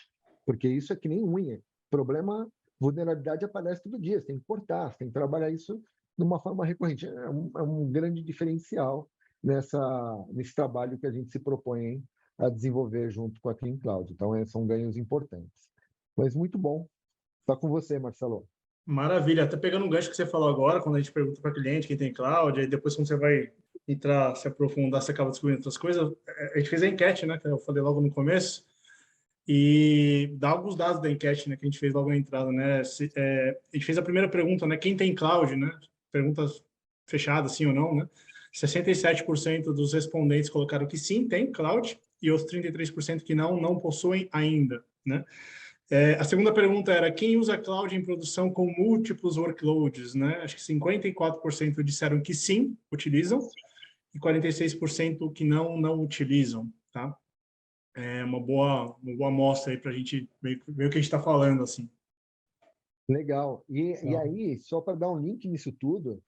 porque isso é que nem unha. Problema, vulnerabilidade aparece todo dia, você tem que cortar, você tem que trabalhar isso de uma forma recorrente. É um grande diferencial nesse trabalho que a gente se propõe a desenvolver junto com a Clean Cloud. Então, são ganhos importantes. Mas muito bom. Está com você, Marcelo. Maravilha. Até pegando um gancho que você falou agora, quando a gente pergunta para cliente quem tem cloud, aí depois quando você vai entrar, se aprofundar, você acaba descobrindo outras coisas. A gente fez a enquete, né, que eu falei logo no começo, e dá alguns dados da enquete, né, que a gente fez logo na entrada, né? A gente fez a primeira pergunta, né, quem tem cloud, né? Perguntas fechadas, sim ou não, né? 67% dos respondentes colocaram que sim, tem cloud, e outros 33% que não possuem ainda, né? A segunda pergunta era quem usa cloud em produção com múltiplos workloads, né? Acho que 54% disseram que sim, utilizam, e 46% que não utilizam, tá? É uma boa amostra aí para a gente ver o que a gente está falando, assim. Legal. E aí, só para dar um link nisso tudo,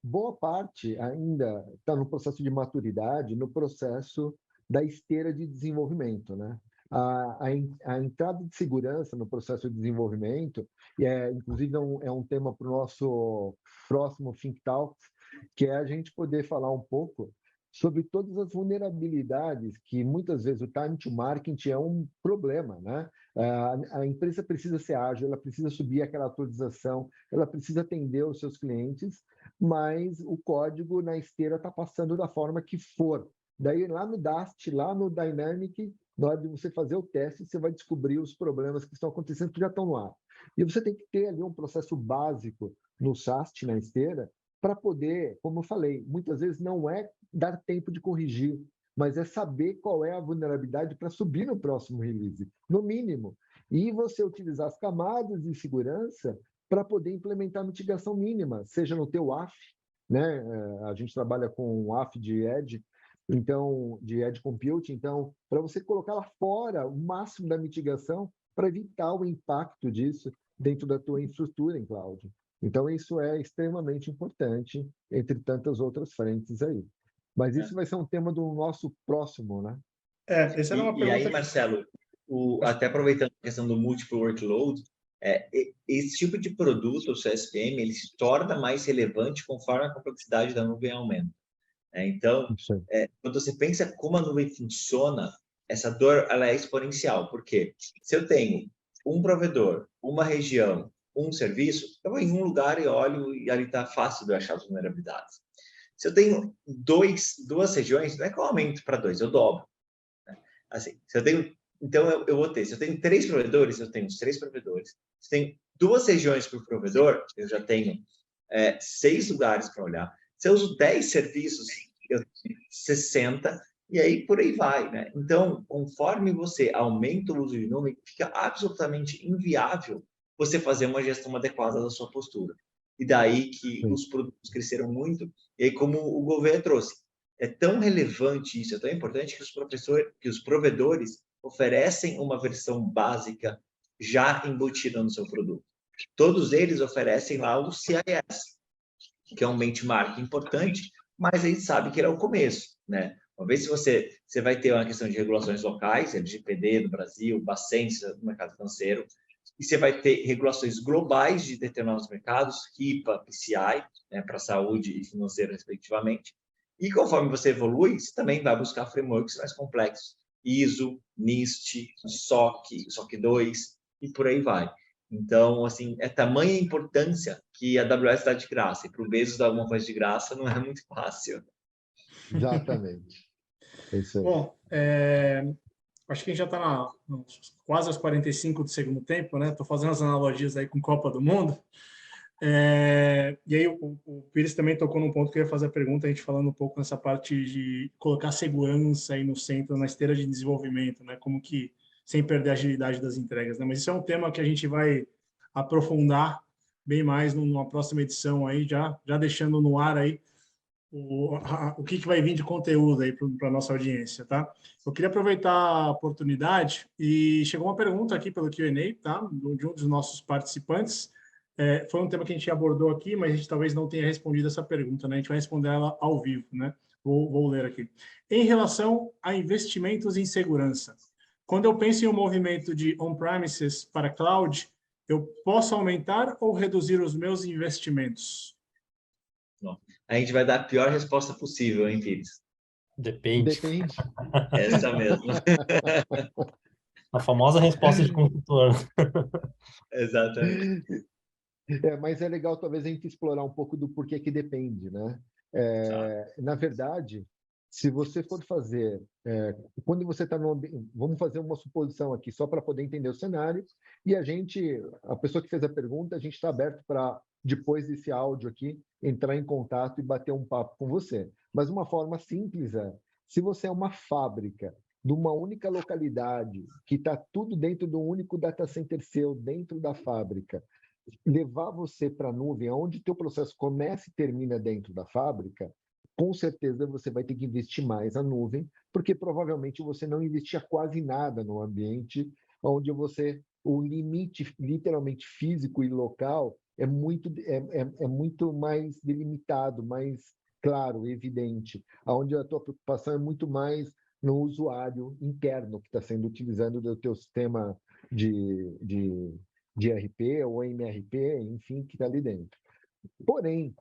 boa parte ainda está no processo de maturidade, no processo da esteira de desenvolvimento, né? A entrada de segurança no processo de desenvolvimento, inclusive é um tema para o nosso próximo Think Talks, que é a gente poder falar um pouco sobre todas as vulnerabilidades que muitas vezes o time to market é um problema, né? A empresa precisa ser ágil, ela precisa subir aquela atualização, ela precisa atender os seus clientes, mas o código na esteira está passando da forma que for. Daí lá no Dast, lá no Dynamic, na hora de você fazer o teste, você vai descobrir os problemas que estão acontecendo que já estão no ar. E você tem que ter ali um processo básico no SAST, na esteira, para poder, como eu falei, muitas vezes não é dar tempo de corrigir, mas é saber qual é a vulnerabilidade para subir no próximo release, no mínimo. E você utilizar as camadas de segurança para poder implementar a mitigação mínima, seja no teu AF, né? A gente trabalha com o AF de Edge, então, de Edge Compute, então, para você colocar lá fora o máximo da mitigação para evitar o impacto disso dentro da tua infraestrutura em cloud. Então, isso é extremamente importante, entre tantas outras frentes aí. Mas isso vai ser um tema do nosso próximo, né? Essa era uma pergunta. E aí, Marcelo, até aproveitando a questão do múltiplo workload, esse tipo de produto, o CSPM, ele se torna mais relevante conforme a complexidade da nuvem aumenta. né? Então, Sim. quando você pensa como a nuvem funciona, essa dor ela é exponencial. Por quê? Se eu tenho um provedor, uma região, um serviço, eu vou em um lugar e olho e ali está fácil de eu achar as vulnerabilidades. Se eu tenho duas regiões, não é que eu aumento para 2, eu dobro. Né? Assim, se eu tenho, então eu vou ter, se eu tenho 3 provedores, eu tenho os 3 provedores. Se tem 2 regiões por provedor, eu já tenho 6 lugares para olhar. Se eu uso 10 serviços, eu tenho 60, e aí por aí vai, né? Então, conforme você aumenta o uso de nuvem, fica absolutamente inviável você fazer uma gestão adequada da sua postura. E daí que Sim. os produtos cresceram muito, e aí como o governo trouxe, é tão relevante isso, é tão importante que os provedores oferecem uma versão básica já embutida no seu produto. Todos eles oferecem lá o CIS, que é um benchmark importante, mas a gente sabe que ele é o começo, né? Uma vez que você vai ter uma questão de regulações locais, LGPD no Brasil, Bacens no mercado financeiro, e você vai ter regulações globais de determinados mercados, HIPAA, PCI, né, para saúde e financeiro, respectivamente. E conforme você evolui, você também vai buscar frameworks mais complexos, ISO, NIST, SOC, SOC 2 e por aí vai. Então, assim, é tamanha a importância que a AWS dá de graça. E para o Bezos dar alguma coisa de graça não é muito fácil. Exatamente. É isso aí. Bom, acho que a gente já está quase aos 45 do segundo tempo, né? Estou fazendo as analogias aí com Copa do Mundo. E aí o Pires também tocou num ponto que eu ia fazer a pergunta, a gente falando um pouco nessa parte de colocar segurança aí no centro, na esteira de desenvolvimento, né? Como que, sem perder a agilidade das entregas, né? Mas isso é um tema que a gente vai aprofundar bem mais numa próxima edição aí, já deixando no ar aí o que vai vir de conteúdo aí para a nossa audiência, tá? Eu queria aproveitar a oportunidade e chegou uma pergunta aqui pelo Q&A, tá? De um dos nossos participantes. Foi um tema que a gente abordou aqui, mas a gente talvez não tenha respondido essa pergunta, né? A gente vai responder ela ao vivo, né? Vou ler aqui. Em relação a investimentos em segurança, quando eu penso em um movimento de on-premises para cloud, eu posso aumentar ou reduzir os meus investimentos? Bom, a gente vai dar a pior resposta possível, hein, Pires? Depende. Depende. Essa mesmo. A famosa resposta de consultor. Exatamente. Mas é legal, talvez, a gente explorar um pouco do porquê que depende, né? Na verdade, se você for fazer... quando você está no... Vamos fazer uma suposição aqui, só para poder entender o cenário, e a pessoa que fez a pergunta, a gente está aberto para, depois desse áudio aqui, entrar em contato e bater um papo com você. Mas uma forma simples se você é uma fábrica de uma única localidade, que está tudo dentro de um único data center seu, dentro da fábrica, levar você para a nuvem, onde o teu processo começa e termina dentro da fábrica, com certeza você vai ter que investir mais na nuvem, porque provavelmente você não investia quase nada no ambiente onde o limite literalmente físico e local é muito mais delimitado, mais claro, evidente, onde a tua preocupação é muito mais no usuário interno que está sendo utilizando do teu sistema de RP ou MRP, enfim, que está ali dentro. Porém,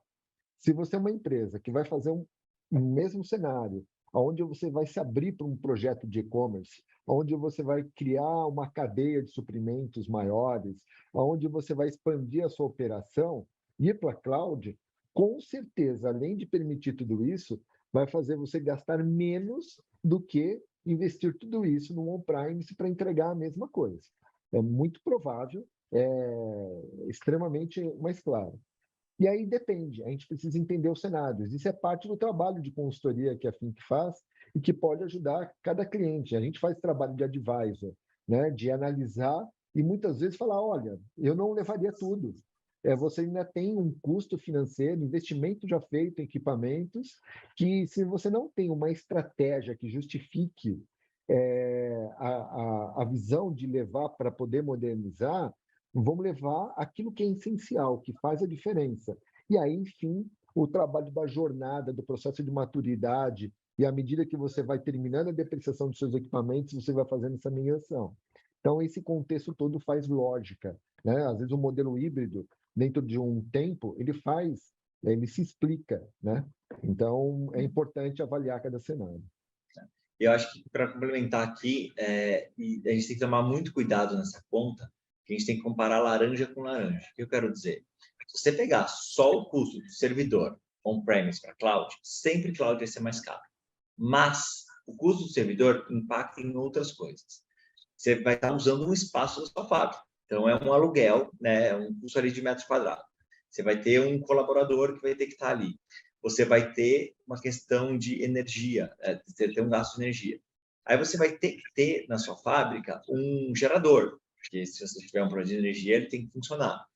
se você é uma empresa que vai fazer um mesmo cenário, onde você vai se abrir para um projeto de e-commerce, onde você vai criar uma cadeia de suprimentos maiores, onde você vai expandir a sua operação, ir para a cloud, com certeza, além de permitir tudo isso, vai fazer você gastar menos do que investir tudo isso no on-premise para entregar a mesma coisa. É muito provável, extremamente mais claro. E aí depende, a gente precisa entender os cenários. Isso é parte do trabalho de consultoria que a Fink faz e que pode ajudar cada cliente. A gente faz trabalho de advisor, né, de analisar e muitas vezes falar, olha, eu não levaria tudo. Você ainda tem um custo financeiro, investimento já feito em equipamentos, que se você não tem uma estratégia que justifique a visão de levar para poder modernizar, vamos levar aquilo que é essencial, que faz a diferença. E aí, enfim, o trabalho da jornada, do processo de maturidade, e à medida que você vai terminando a depreciação dos seus equipamentos, você vai fazendo essa migração. Então, esse contexto todo faz lógica, né? Às vezes, o modelo híbrido, dentro de um tempo, ele faz ele se explica, né? Então, é importante avaliar cada cenário. Eu acho que, para complementar aqui, e a gente tem que tomar muito cuidado nessa conta, que a gente tem que comparar laranja com laranja. O que eu quero dizer? Se você pegar só o custo do servidor on-premise para cloud, sempre cloud vai ser mais caro. Mas o custo do servidor impacta em outras coisas. Você vai estar usando um espaço da sua fábrica. Então, é um aluguel, né? É um custo ali de metros quadrados. Você vai ter um colaborador que vai ter que estar ali. Você vai ter uma questão de energia, ter um gasto de energia. Aí você vai ter que ter na sua fábrica um gerador, porque se você tiver um problema de energia, ele tem que funcionar.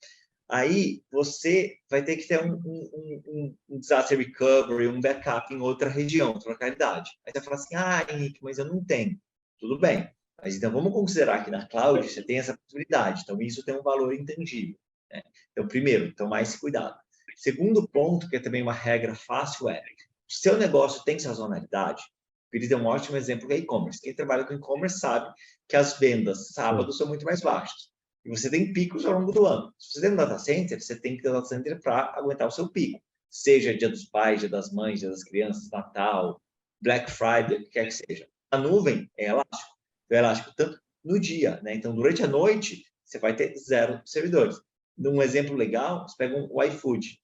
Aí você vai ter que ter um disaster recovery, um backup em outra região, outra localidade. Aí você fala assim, Henrique, mas eu não tenho. Tudo bem. Mas então vamos considerar que na cloud você tem essa possibilidade. Então isso tem um valor intangível, né? Então, primeiro, tomar esse cuidado. Segundo ponto, que é também uma regra fácil, o seu negócio tem sazonalidade. Ele tem um ótimo exemplo que é e-commerce. Quem trabalha com e-commerce sabe que as vendas sábado são muito mais baixas. E você tem picos ao longo do ano. Se você tem um data center, você tem que ter um data center para aguentar o seu pico. Seja Dia dos Pais, Dia das Mães, Dia das Crianças, Natal, Black Friday, o que quer que seja. A nuvem é elástico. É elástico tanto no dia, né? Então, durante a noite, você vai ter 0 servidores. Um exemplo legal, você pega o iFood.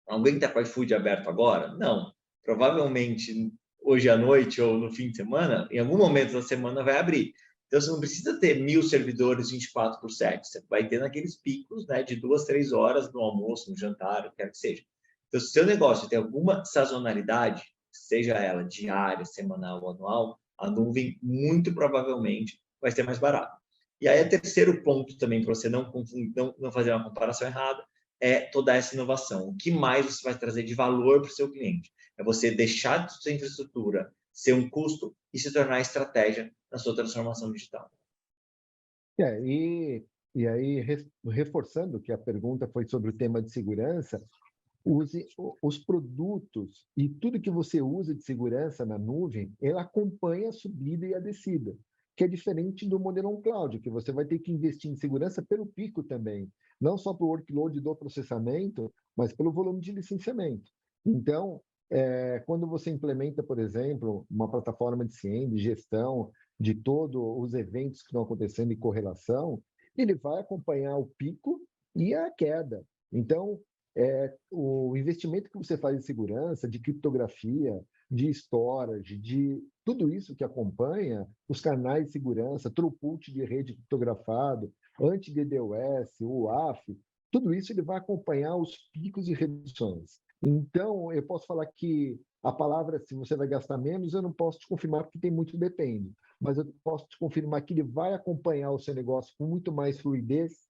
Alguém está com o iFood aberto agora? Não. Provavelmente, hoje à noite ou no fim de semana, em algum momento da semana vai abrir. Então, você não precisa ter 1000 servidores 24/7. Você vai ter naqueles picos, né, de 2, 3 horas no almoço, no jantar, o que quer que seja. Então, se o seu negócio tem alguma sazonalidade, seja ela diária, semanal ou anual, a nuvem muito provavelmente vai ser mais barata. E aí, o terceiro ponto também, para você não fazer uma comparação errada, é toda essa inovação. O que mais você vai trazer de valor para o seu cliente? É você deixar de sua infraestrutura ser um custo e se tornar estratégia na sua transformação digital. E aí, reforçando que a pergunta foi sobre o tema de segurança, use os produtos e tudo que você usa de segurança na nuvem, ela acompanha a subida e a descida, que é diferente do modelo on-cloud, que você vai ter que investir em segurança pelo pico também, não só pelo workload do processamento, mas pelo volume de licenciamento. Então, quando você implementa, por exemplo, uma plataforma de CIEM, de gestão de todos os eventos que estão acontecendo em correlação, ele vai acompanhar o pico e a queda. Então, o investimento que você faz em segurança, de criptografia, de storage, de tudo isso que acompanha, os canais de segurança, throughput de rede criptografado, anti-DDoS, o UAF, tudo isso ele vai acompanhar os picos e reduções. Então, eu posso falar que a palavra, se você vai gastar menos, eu não posso te confirmar, porque tem muito depende. Mas eu posso te confirmar que ele vai acompanhar o seu negócio com muito mais fluidez,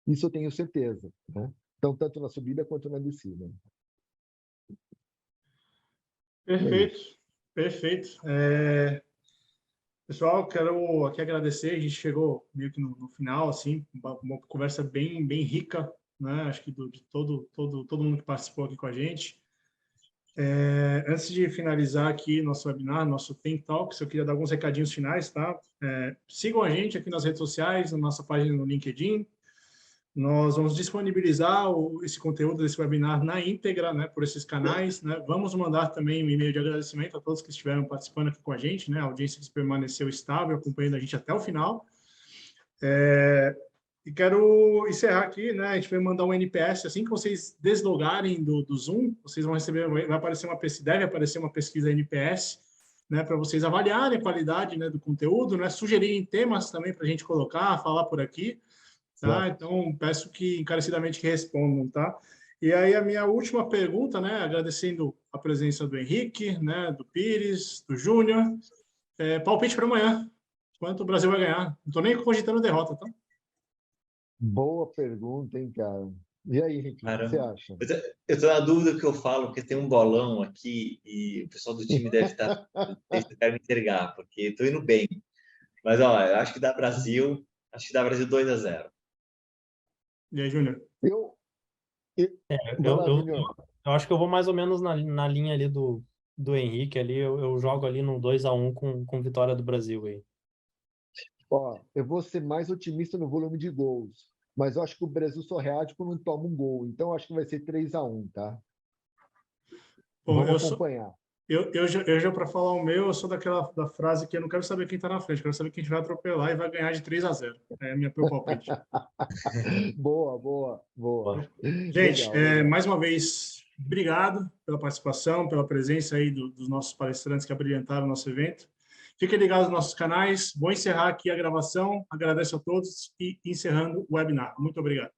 isso eu tenho certeza, né? Então, tanto na subida quanto na descida. Perfeito, perfeito. Pessoal, quero aqui agradecer. A gente chegou meio que no final, assim, uma conversa bem rica, né? Acho que de todo mundo que participou aqui com a gente. Antes de finalizar aqui nosso webinar, nosso Think Talks, eu queria dar alguns recadinhos finais, tá? Sigam a gente aqui nas redes sociais, na nossa página no LinkedIn. Nós vamos disponibilizar esse conteúdo desse webinar na íntegra, né, por esses canais, né? Vamos mandar também um e-mail de agradecimento a todos que estiveram participando aqui com a gente, né? A audiência que permaneceu estável, acompanhando a gente até o final. E quero encerrar aqui, né? A gente vai mandar um NPS assim que vocês deslogarem do Zoom, vocês vão receber, deve aparecer uma pesquisa NPS, né? Para vocês avaliarem a qualidade, né, do conteúdo, né? Sugerirem temas também para a gente colocar, falar por aqui. Tá? Então, peço que encarecidamente que respondam, tá? E aí, a minha última pergunta, né? Agradecendo a presença do Henrique, né? Do Pires, do Júnior. Palpite para amanhã. Quanto o Brasil vai ganhar? Não estou nem cogitando derrota, tá? Boa pergunta, hein, cara? E aí, Henrique, o que você acha? Eu estou na dúvida do que eu falo, porque tem um bolão aqui e o pessoal do time deve me entregar, porque estou indo bem. Mas, ó, eu acho que dá Brasil 2-0. E aí, Júnior? Eu acho que eu vou mais ou menos na linha ali do Henrique ali, eu jogo ali no 2-1 com vitória do Brasil aí. Ó, eu vou ser mais otimista no volume de gols, mas eu acho que o Brasil só reage quando toma um gol, então eu acho que vai ser 3-1, tá? Bom, Vamos acompanhar. Eu já para falar o meu, eu sou da frase que eu não quero saber quem está na frente, quero saber quem vai atropelar e vai ganhar de 3-0. É meu palpite. Boa, boa, boa. Gente, Legal. mais uma vez, obrigado pela participação, pela presença aí dos nossos palestrantes que abrilhantaram o nosso evento. Fiquem ligados nos nossos canais. Vou encerrar aqui a gravação. Agradeço a todos e encerrando o webinar. Muito obrigado.